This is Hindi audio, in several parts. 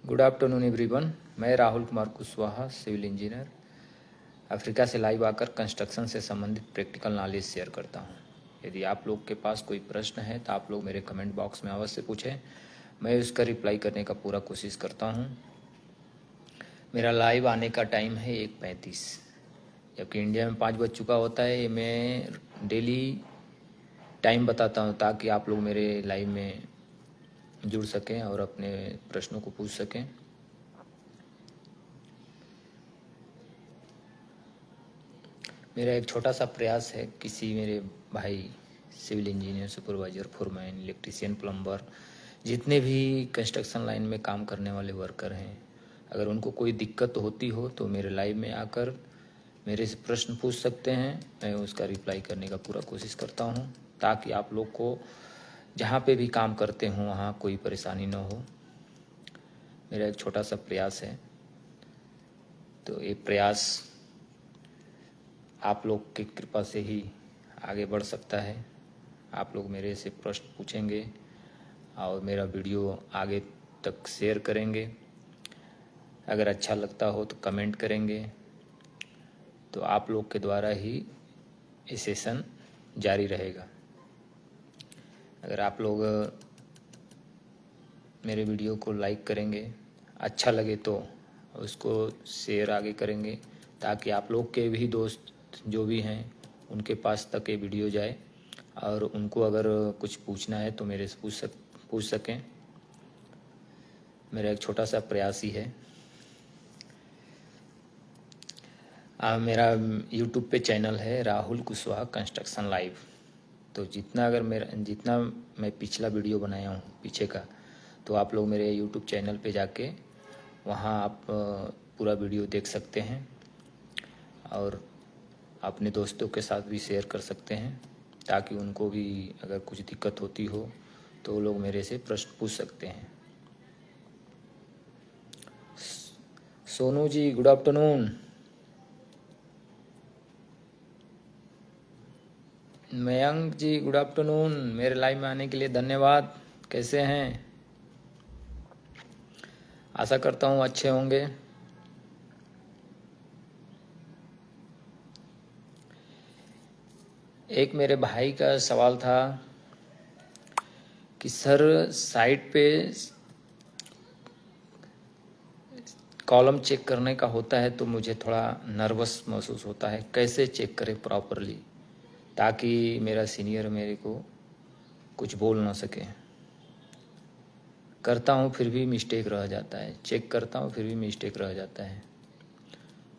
Good afternoon everyone. मैं Rahul Kumar Kushwaha, civil engineer, Africa से लाइव आकर कंस्ट्रक्शन से संबंधित प्रैक्टिकल नॉलेज शेयर करता हूं। यदि आप लोग के पास कोई प्रश्न है तो आप लोग मेरे कमेंट बॉक्स में अवश्य पूछें, मैं उसका रिप्लाई करने का पूरा कोशिश करता हूं। मेरा लाइव आने का टाइम है 1:35, जबकि इंडिया में 5 बज चुका होता है। ये मैं डेली टाइम बताता हूँ ताकि आप लोग मेरे लाइव में जुड़ सकें और अपने प्रश्नों को पूछ सकें। मेरा एक छोटा सा प्रयास है, किसी मेरे भाई civil engineer, supervisor, foreman, electrician, plumber, जितने भी कंस्ट्रक्शन लाइन में काम करने वाले वर्कर हैं, अगर उनको कोई दिक्कत होती हो तो मेरे लाइव में आकर मेरे से प्रश्न पूछ सकते हैं। मैं उसका रिप्लाई करने का पूरा कोशिश करता हूँ ताकि आप लोग को जहाँ पे भी काम करते हों वहाँ कोई परेशानी न हो। मेरा एक छोटा सा प्रयास है, तो ये प्रयास आप लोग की कृपा से ही आगे बढ़ सकता है। आप लोग मेरे से प्रश्न पूछेंगे और मेरा वीडियो आगे तक शेयर करेंगे। अगर अच्छा लगता हो तो कमेंट करेंगे, तो आप लोग के द्वारा ही ये सेशन जारी रहेगा। अगर आप लोग मेरे वीडियो को लाइक करेंगे, अच्छा लगे तो उसको शेयर आगे करेंगे ताकि आप लोग के भी दोस्त जो भी हैं उनके पास तक ये वीडियो जाए और उनको अगर कुछ पूछना है तो मेरे से पूछ सकें। मेरा एक छोटा सा प्रयास ही है। मेरा यूट्यूब पे चैनल है राहुल कुशवाहा कंस्ट्रक्शन लाइव। तो जितना मैं पिछला वीडियो बनाया हूँ पीछे का, तो आप लोग मेरे यूट्यूब चैनल पे जाके वहाँ आप पूरा वीडियो देख सकते हैं और अपने दोस्तों के साथ भी शेयर कर सकते हैं ताकि उनको भी अगर कुछ दिक्कत होती हो तो वो लोग मेरे से प्रश्न पूछ सकते हैं। Sonu ji, good afternoon. मयंक जी, गुड आफ्टरनून। मेरे लाइव में आने के लिए धन्यवाद। कैसे हैं? आशा करता हूँ अच्छे होंगे। एक मेरे भाई का सवाल था कि सर साइट पे कॉलम चेक करने का होता है तो मुझे थोड़ा नर्वस महसूस होता है, कैसे चेक करें प्रॉपरली ताकि मेरा सीनियर मेरे को कुछ बोल ना सके। करता हूँ फिर भी मिस्टेक रह जाता है, चेक करता हूँ फिर भी मिस्टेक रह जाता है,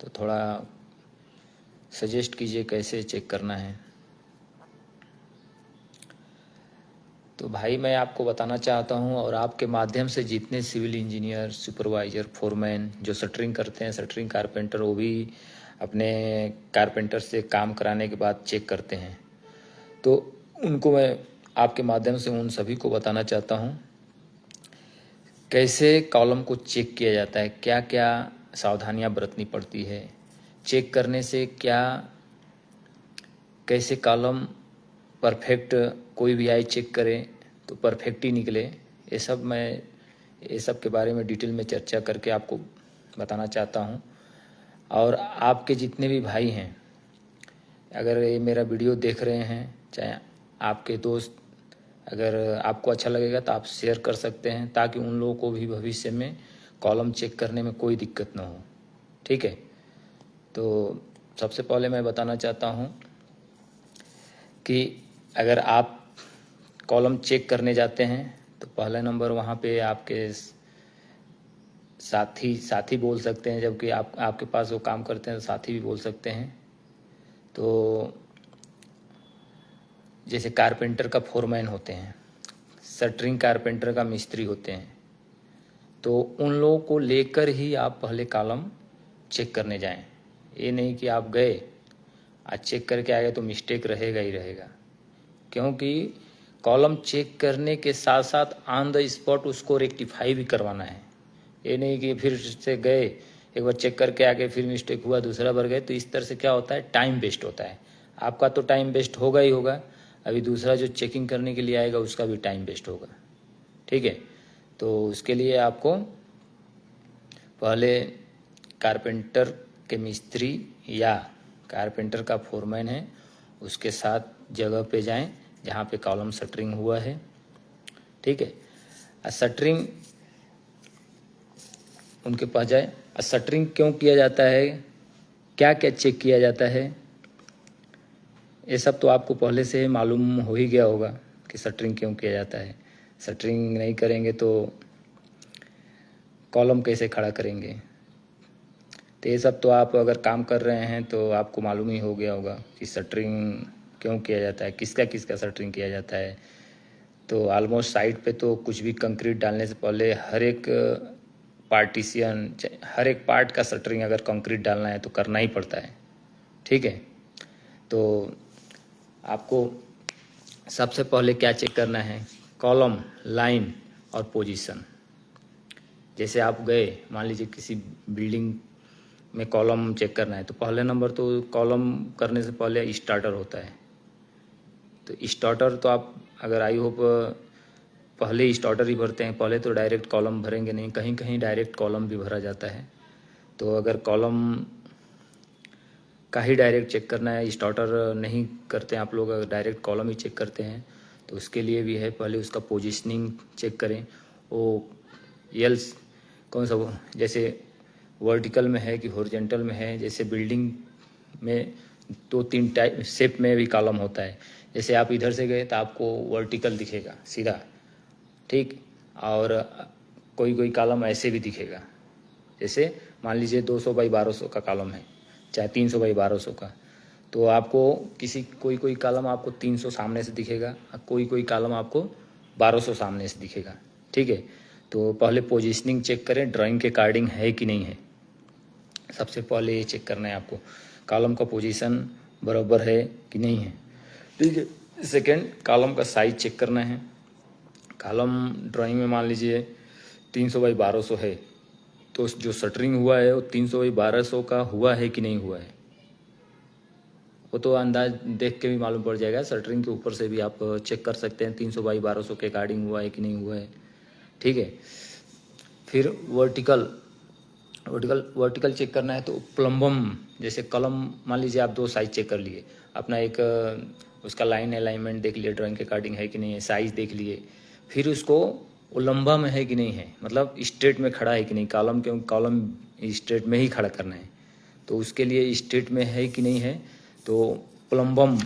तो थोड़ा सजेस्ट कीजिए कैसे चेक करना है। तो भाई मैं आपको बताना चाहता हूँ और आपके माध्यम से जितने सिविल इंजीनियर, सुपरवाइज़र, फोरमैन जो शटरिंग करते हैं, शटरिंग कारपेंटर, वो भी अपने कारपेंटर से काम कराने के बाद चेक करते हैं, तो उनको मैं आपके माध्यम से उन सभी को बताना चाहता हूँ कैसे कॉलम को चेक किया जाता है, क्या क्या सावधानियाँ बरतनी पड़ती है, चेक करने से क्या, कैसे कॉलम परफेक्ट, कोई भी आई चेक करे तो परफेक्ट ही निकले। ये सब के बारे में डिटेल में चर्चा करके आपको बताना चाहता हूँ। और आपके जितने भी भाई हैं, अगर ये मेरा वीडियो देख रहे हैं, चाहे आपके दोस्त, अगर आपको अच्छा लगेगा तो आप शेयर कर सकते हैं ताकि उन लोगों को भी भविष्य में कॉलम चेक करने में कोई दिक्कत ना हो। ठीक है, तो सबसे पहले मैं बताना चाहता हूँ कि अगर आप कॉलम चेक करने जाते हैं तो पहला नंबर वहाँ पे आपके साथी बोल सकते हैं, जबकि आपके पास वो काम करते हैं तो साथी भी बोल सकते हैं। तो जैसे कारपेंटर का फोरमैन होते हैं, शटरिंग कारपेंटर का मिस्त्री होते हैं, तो उन लोगों को लेकर ही आप पहले कॉलम चेक करने जाएं। ये नहीं कि आप गए आज चेक करके आ गए तो मिस्टेक रहेगा ही रहेगा, क्योंकि कॉलम चेक करने के साथ साथ ऑन द स्पॉट उसको रेक्टिफाई भी करवाना है। ये नहीं कि फिर से गए, एक बार चेक करके आ गए, फिर मिस्टेक हुआ, दूसरा बार गए, तो इस तरह से क्या होता है, टाइम वेस्ट होता है। आपका तो टाइम वेस्ट होगा ही होगा, अभी दूसरा जो चेकिंग करने के लिए आएगा उसका भी टाइम वेस्ट होगा। ठीक है, तो उसके लिए आपको पहले कारपेंटर के मिस्त्री या कारपेंटर का फोरमैन है उसके साथ जगह पे जाएं जहाँ पे कॉलम शटरिंग हुआ है, ठीक है। शटरिंग उनके पास जाए। शटरिंग क्यों किया जाता है, क्या क्या चेक किया जाता है, ये सब तो आपको पहले से मालूम हो ही गया होगा कि शटरिंग क्यों किया जाता है। शटरिंग नहीं करेंगे तो कॉलम कैसे खड़ा करेंगे, तो ये सब तो आप अगर काम कर रहे हैं तो आपको मालूम ही हो गया होगा कि शटरिंग क्यों किया जाता है, किसका किसका शटरिंग किया जाता है। तो ऑलमोस्ट साइड पे तो कुछ भी कंक्रीट डालने से पहले हर एक पार्टीशियन, हर एक पार्ट का शटरिंग अगर कंक्रीट डालना है तो करना ही पड़ता है, ठीक है। तो आपको सबसे पहले क्या चेक करना है, कॉलम, लाइन और पोजीशन। जैसे आप गए, मान लीजिए किसी बिल्डिंग में कॉलम चेक करना है तो पहले नंबर तो कॉलम करने से पहले स्टार्टर होता है। तो स्टार्टर तो आप अगर आई होप पहले स्टार्टर ही भरते हैं, पहले तो डायरेक्ट कॉलम भरेंगे नहीं, कहीं कहीं डायरेक्ट कॉलम भी भरा जाता है। तो अगर कॉलम का ही डायरेक्ट चेक करना है, स्टार्टर नहीं करते हैं आप लोग, अगर डायरेक्ट कॉलम ही चेक करते हैं तो उसके लिए भी है, पहले उसका पोजीशनिंग चेक करें। वो एल्स कौन सा, वो जैसे वर्टिकल में है कि हॉरिजॉन्टल में है। जैसे बिल्डिंग में 2-3 टाइप शेप में भी कॉलम होता है। जैसे आप इधर से गए तो आपको वर्टिकल दिखेगा सीधा, ठीक, और कोई कोई कॉलम ऐसे भी दिखेगा। जैसे मान लीजिए 200 बाई 1200 का कॉलम है, चाहे 300 बाई 1200 का, तो आपको कोई कोई कॉलम आपको 300 सामने से दिखेगा, कोई कोई कॉलम आपको 1200 सामने से दिखेगा, ठीक है। तो पहले पोजीशनिंग चेक करें, ड्राइंग के अकॉर्डिंग है कि नहीं है। सबसे पहले ये चेक करना है आपको, कॉलम का पोजीशन बराबर है कि नहीं है, ठीक है। सेकंड, कॉलम का साइज चेक करना है। कॉलम ड्राइंग में मान लीजिए 300 बाई 1200 है, तो जो शटरिंग हुआ है वो 300 बाई 1200 का हुआ है कि नहीं हुआ है, वो तो अंदाज देख के भी मालूम पड़ जाएगा। शटरिंग के ऊपर से भी आप चेक कर सकते हैं 300 बाई 1200 के अकॉर्डिंग हुआ है कि नहीं हुआ है, ठीक है। फिर वर्टिकल चेक करना है तो प्लम्बम, जैसे कलम मान लीजिए आप 2 साइज चेक कर लिए अपना, एक उसका लाइन अलाइनमेंट देख लिए ड्राइंग के अकॉर्डिंग है कि नहीं है, साइज देख लिए। फिर उसको वो लंबा में है कि नहीं है, मतलब स्ट्रेट में खड़ा है कि नहीं, कॉलम क्योंकि कॉलम स्ट्रेट में ही खड़ा करना है, तो उसके लिए स्ट्रेट में है कि नहीं है। तो प्लम्बम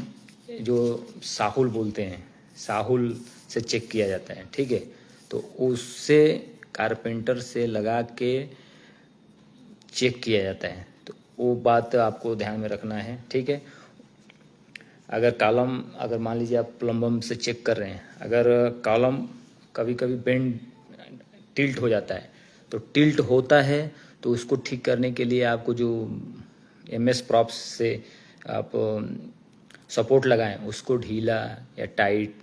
जो साहुल बोलते हैं, साहुल से चेक किया जाता है, ठीक है। तो उससे कारपेंटर से लगा के चेक किया जाता है, तो वो बात आपको ध्यान में रखना है, ठीक है। अगर मान लीजिए आप प्लम्बम से चेक कर रहे हैं, अगर कॉलम कभी कभी बेंड टिल्ट हो जाता है, तो टिल्ट होता है तो उसको ठीक करने के लिए आपको जो MS प्रॉप्स से आप सपोर्ट लगाएं, उसको ढीला या टाइट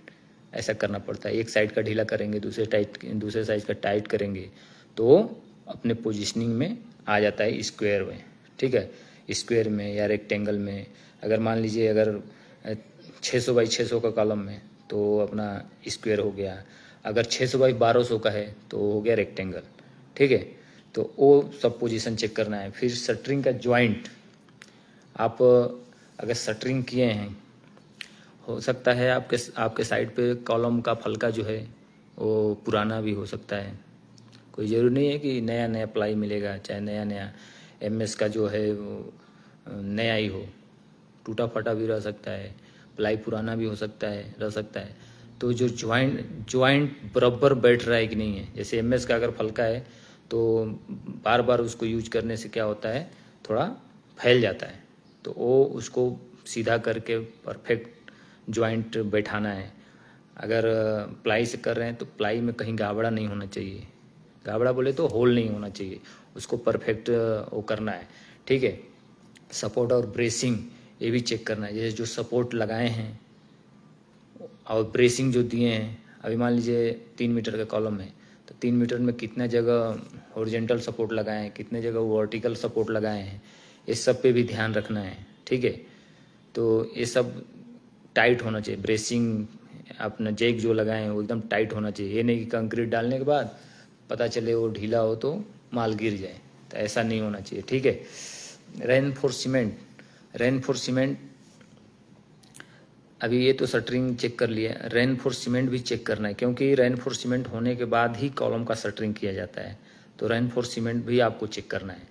ऐसा करना पड़ता है। एक साइड का ढीला करेंगे, दूसरे साइड का टाइट करेंगे, तो अपने पोजीशनिंग में आ जाता है स्क्वायर में, ठीक है। स्क्वायर में या रेक्टेंगल में, अगर मान लीजिए अगर 600 बाई 600 का कॉलम में तो अपना स्क्वायर हो गया, अगर 600 बाई 1200 का है तो हो गया रेक्टेंगल, ठीक है। तो वो सब पोजीशन चेक करना है। फिर शटरिंग का जॉइंट, आप अगर शटरिंग किए हैं, हो सकता है आपके साइड पे कॉलम का फलका जो है वो पुराना भी हो सकता है। कोई ज़रूरी नहीं है कि नया नया प्लाई मिलेगा, चाहे नया नया MS का जो है वो नया ही हो, टूटा फटा भी रह सकता है, प्लाई पुराना भी हो सकता है, रह सकता है। तो जो ज्वाइंट बराबर बैठ रहा है कि नहीं है, जैसे MS का अगर फलका है तो बार बार उसको यूज करने से क्या होता है, थोड़ा फैल जाता है, तो वो उसको सीधा करके परफेक्ट ज्वाइंट बैठाना है। अगर प्लाई से कर रहे हैं तो प्लाई में कहीं गाबड़ा नहीं होना चाहिए, गाबड़ा बोले तो होल नहीं होना चाहिए, उसको परफेक्ट वो करना है, ठीक है। सपोर्ट और ब्रेसिंग ये भी चेक करना है, जैसे जो सपोर्ट लगाए हैं और ब्रेसिंग जो दिए हैं, अभी मान लीजिए 3 मीटर का कॉलम है तो 3 मीटर में कितना जगह हॉरिजॉन्टल सपोर्ट लगाए हैं, कितने जगह वर्टिकल सपोर्ट लगाए हैं, इस सब पे भी ध्यान रखना है, ठीक है। तो ये सब टाइट होना चाहिए, ब्रेसिंग अपना जैक जो लगाए हैं वो एकदम टाइट होना चाहिए। ये नहीं कि कंक्रीट डालने के बाद पता चले वो ढीला हो तो माल गिर जाए, तो ऐसा नहीं होना चाहिए, ठीक है। रेनफोर्समेंट अभी ये तो शटरिंग चेक कर लिया, रेनफोर्समेंट भी चेक करना है, क्योंकि रेनफोर्समेंट होने के बाद ही कॉलम का शटरिंग किया जाता है। तो रेनफोर्समेंट भी आपको चेक करना है।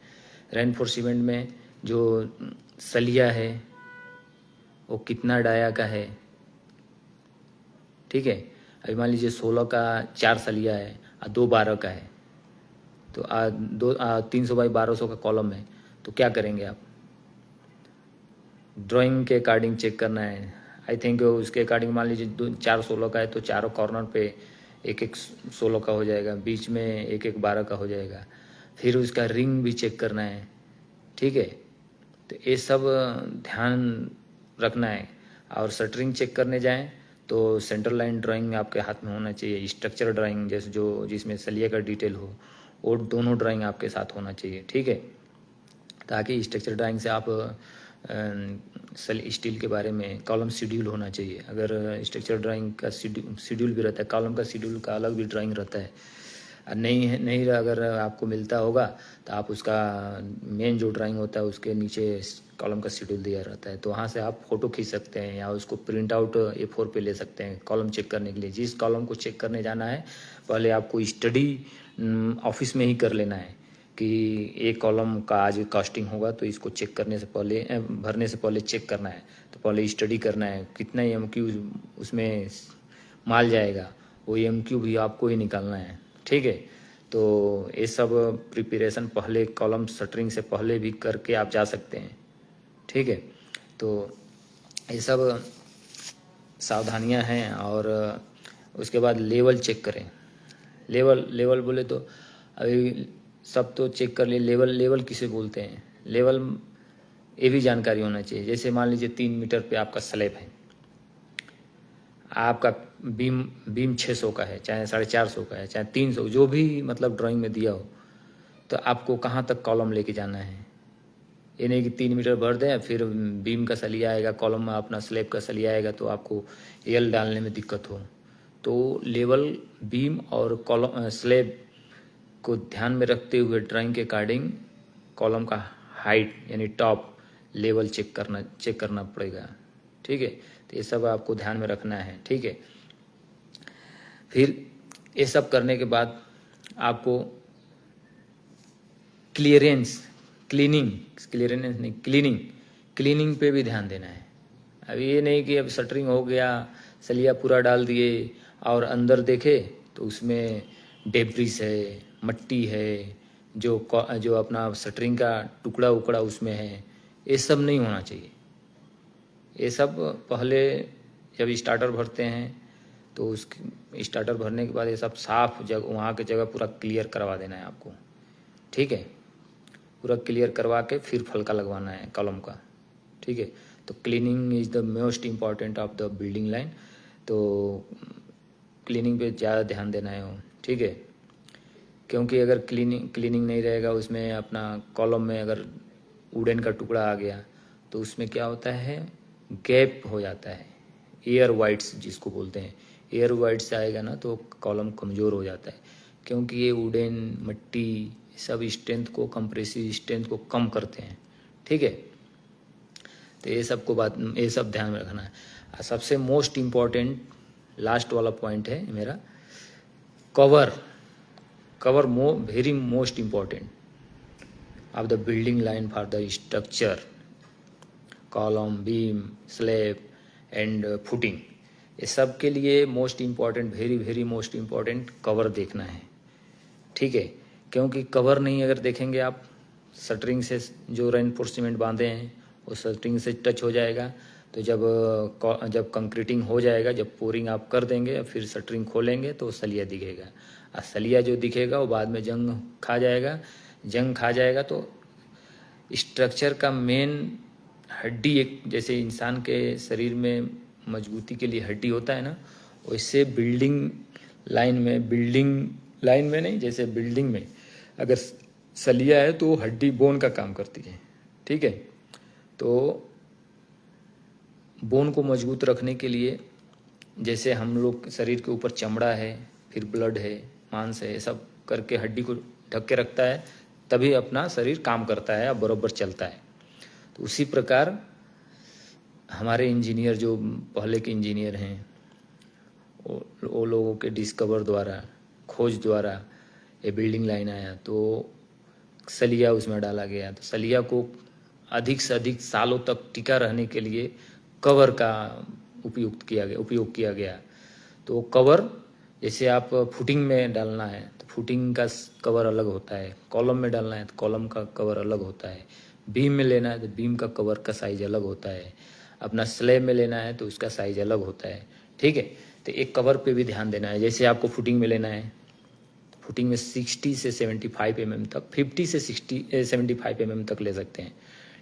रेनफोर्समेंट में जो सलिया है वो कितना डाया का है, ठीक है। अभी मान लीजिए 16 का 4 सलिया है और 2 12 का है, तो 300 बाई 1200 का कॉलम है, तो क्या करेंगे आप, ड्राइंग के अकॉर्डिंग चेक करना है। आई थिंक उसके अकॉर्डिंग मान लीजिए 4 16 का है तो चारों कॉर्नर पे एक एक 16 का हो जाएगा, बीच में एक एक 12 का हो जाएगा। फिर उसका रिंग भी चेक करना है, ठीक है। तो ये सब ध्यान रखना है। और शटरिंग चेक करने जाएं तो सेंटर लाइन ड्राइंग आपके हाथ में होना चाहिए, स्ट्रक्चर ड्राइंग जैसे जो जिसमें सलिया का डिटेल हो, वो दोनों ड्राइंग आपके साथ होना चाहिए, ठीक है। ताकि स्ट्रक्चर ड्राइंग से आप स्टील के बारे में कॉलम शेड्यूल होना चाहिए। अगर स्ट्रक्चर ड्राइंग का शेड्यूल भी रहता है, कॉलम का शेड्यूल का अलग भी ड्राइंग रहता है। नहीं अगर आपको मिलता होगा तो आप उसका मेन जो ड्राइंग होता है उसके नीचे कॉलम का शेड्यूल दिया रहता है, तो वहाँ से आप फ़ोटो खींच सकते हैं या उसको प्रिंट आउट A4 पे ले सकते हैं कॉलम चेक करने के लिए। जिस कॉलम को चेक करने जाना है पहले आपको स्टडी ऑफिस में ही कर लेना है कि एक कॉलम का आज कास्टिंग होगा, तो इसको चेक करने से पहले भरने से पहले चेक करना है। तो पहले स्टडी करना है कितना MQ उसमें माल जाएगा, वो MQ भी आपको ही निकालना है, ठीक है। तो ये सब प्रिपरेशन पहले कॉलम शटरिंग से पहले भी करके आप जा सकते हैं, ठीक है। तो ये सब सावधानियां हैं। और उसके बाद लेवल चेक करें। लेवल बोले तो अभी सब तो चेक कर लिए, लेवल किसे बोलते हैं, लेवल ये भी जानकारी होना चाहिए। जैसे मान लीजिए 3 मीटर पे आपका स्लैब है, आपका बीम 600 का है, चाहे 450 का है, चाहे 300, जो भी मतलब ड्राइंग में दिया हो, तो आपको कहाँ तक कॉलम लेके जाना है। ये नहीं कि 3 मीटर भर दें फिर बीम का सलिया आएगा, कॉलम में अपना स्लैब का सलिया आएगा तो आपको एल डालने में दिक्कत हो। तो लेवल बीम और कॉलम स्लैब को ध्यान में रखते हुए ड्राइंग के अकॉर्डिंग कॉलम का हाइट यानी टॉप लेवल चेक करना पड़ेगा, ठीक है। तो ये सब आपको ध्यान में रखना है, ठीक है। फिर ये सब करने के बाद आपको क्लीनिंग पे भी ध्यान देना है। अब ये नहीं कि अब शटरिंग हो गया, सलिया पूरा डाल दिए और अंदर देखे तो उसमें डेब्रिस है, मट्टी है, जो अपना शटरिंग का टुकड़ा उकड़ा उसमें है, ये सब नहीं होना चाहिए। ये सब पहले जब स्टार्टर भरते हैं तो उस स्टार्टर भरने के बाद ये सब साफ जगह वहाँ की जगह पूरा क्लियर करवा देना है आपको, ठीक है। पूरा क्लियर करवा के फिर फलका लगवाना है कॉलम का, ठीक है। तो cleaning is the most important of the building line. तो क्लीनिंग पे ज़्यादा ध्यान देना है, ठीक है। क्योंकि अगर क्लीनिंग नहीं रहेगा, उसमें अपना कॉलम में अगर वुडन का टुकड़ा आ गया तो उसमें क्या होता है, गैप हो जाता है, एयर वाइड्स जिसको बोलते हैं। एयर वाइड्स आएगा ना तो कॉलम कमज़ोर हो जाता है, क्योंकि ये वुडन मट्टी सब स्ट्रेंथ को, कंप्रेसिव स्ट्रेंथ को कम करते हैं, ठीक है। तो ये सब ध्यान में रखना है। सबसे मोस्ट इम्पॉर्टेंट लास्ट वाला पॉइंट है मेरा, cover very most important of the building line for the structure, column, beam, slab and footing. ये सब के लिए most important, very most important cover देखना है, ठीक है। क्योंकि कवर नहीं अगर देखेंगे आप, शटरिंग से जो रेनफोर्समेंट बांधे हैं वो शटरिंग से टच हो जाएगा, तो जब कंक्रीटिंग हो जाएगा, जब पोरिंग आप कर देंगे फिर शटरिंग खोलेंगे तो सलिया दिखेगा, और सलिया जो दिखेगा वो बाद में जंग खा जाएगा। तो स्ट्रक्चर का मेन हड्डी, एक जैसे इंसान के शरीर में मजबूती के लिए हड्डी होता है ना, वैसे बिल्डिंग लाइन में नहीं, जैसे बिल्डिंग में अगर सलिया है तो हड्डी बोन का काम करती है, ठीक है। तो बोन को मजबूत रखने के लिए, जैसे हम लोग शरीर के ऊपर चमड़ा है, फिर ब्लड है, मांस है, सब करके हड्डी को ढक के रखता है, तभी अपना शरीर काम करता है और बराबर चलता है। तो उसी प्रकार हमारे इंजीनियर जो पहले के इंजीनियर हैं वो लोगों के डिस्कवर द्वारा, खोज द्वारा ये बिल्डिंग लाइन आया, तो सलिया उसमें डाला गया। तो सलिया को अधिक से अधिक सालों तक टिका रहने के लिए कवर का उपयोग किया गया। तो कवर जैसे आप फुटिंग में डालना है तो फुटिंग का कवर अलग होता है, कॉलम में डालना है तो कॉलम का कवर अलग होता है, बीम में लेना है तो बीम का कवर का साइज अलग होता है, अपना स्लैब में लेना है तो उसका साइज अलग होता है। ठीक है, तो एक कवर पे भी ध्यान देना है। जैसे आपको फुटिंग में लेना है, फुटिंग में 60 से 75 mm तक, 50 से 75 mm तक ले सकते हैं।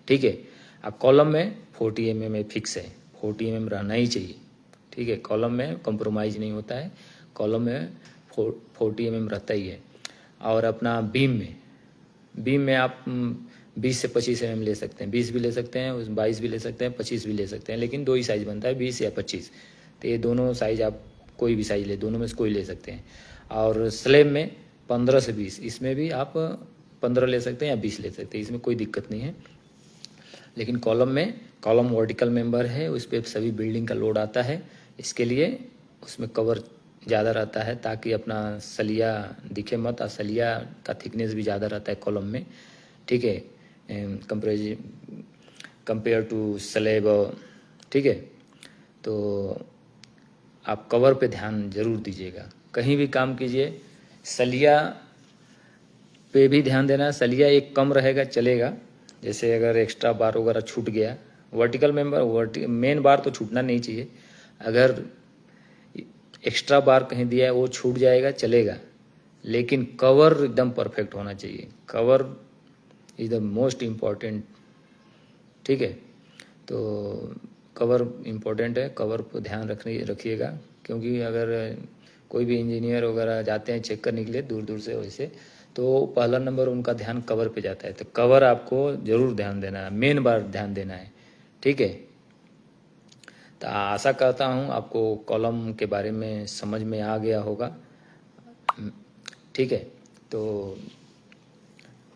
ठीक है, अब कॉलम में 40 mm फिक्स है, 40 mm रहना ही चाहिए। ठीक है, कॉलम में कंप्रोमाइज़ नहीं होता है, कॉलम में 40 mm रहता ही है। और अपना बीम में आप 20 से 25 mm ले सकते हैं, 20 भी ले सकते हैं, 22 भी ले सकते हैं, 25 भी ले सकते हैं, लेकिन 2 ही साइज़ बनता है, 20 या 25। तो ये दोनों साइज़ आप कोई भी साइज़ ले, दोनों में से कोई ले सकते हैं। और स्लैब में 15 से 20, इसमें भी आप 15 ले सकते हैं या 20 ले सकते हैं, इसमें कोई दिक्कत नहीं है। लेकिन कॉलम वर्टिकल मेंबर है, उस पर सभी बिल्डिंग का लोड आता है, इसके लिए उसमें कवर ज़्यादा रहता है ताकि अपना सलिया दिखे मत, और सलिया का थिकनेस भी ज़्यादा रहता है कॉलम में। ठीक है, कंपेयर टू स्लैब। ठीक है, तो आप कवर पे ध्यान जरूर दीजिएगा, कहीं भी काम कीजिए सलिया पे भी ध्यान देना। सलिया एक कम रहेगा चलेगा, जैसे अगर एक्स्ट्रा बार वगैरह छूट गया, वर्टिकल मेंबर मेन बार तो छूटना नहीं चाहिए, अगर एक्स्ट्रा बार कहीं दिया है वो छूट जाएगा चलेगा, लेकिन कवर एकदम परफेक्ट होना चाहिए। Cover is the most important. ठीक है, तो कवर इम्पोर्टेंट है, कवर पर ध्यान रखिएगा, क्योंकि अगर कोई भी इंजीनियर वगैरह जाते हैं चेक करने के लिए दूर दूर से, वैसे तो पहला नंबर उनका ध्यान कवर पे जाता है। तो कवर आपको ज़रूर ध्यान देना है, मेन बार ध्यान देना है। ठीक है, तो आशा करता हूँ आपको कॉलम के बारे में समझ में आ गया होगा। ठीक है, तो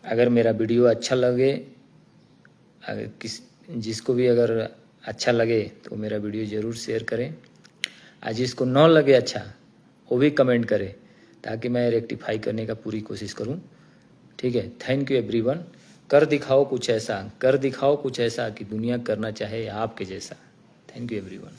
अगर मेरा वीडियो अच्छा लगे, अगर जिसको भी अगर अच्छा लगे तो मेरा वीडियो ज़रूर शेयर करें, और जिसको न लगे अच्छा वो भी कमेंट करें, ताकि मैं रेक्टिफाई करने का पूरी कोशिश करूं। ठीक है, थैंक यू एवरीवन। कर दिखाओ कुछ ऐसा कि दुनिया करना चाहे आपके जैसा। Thank you everyone.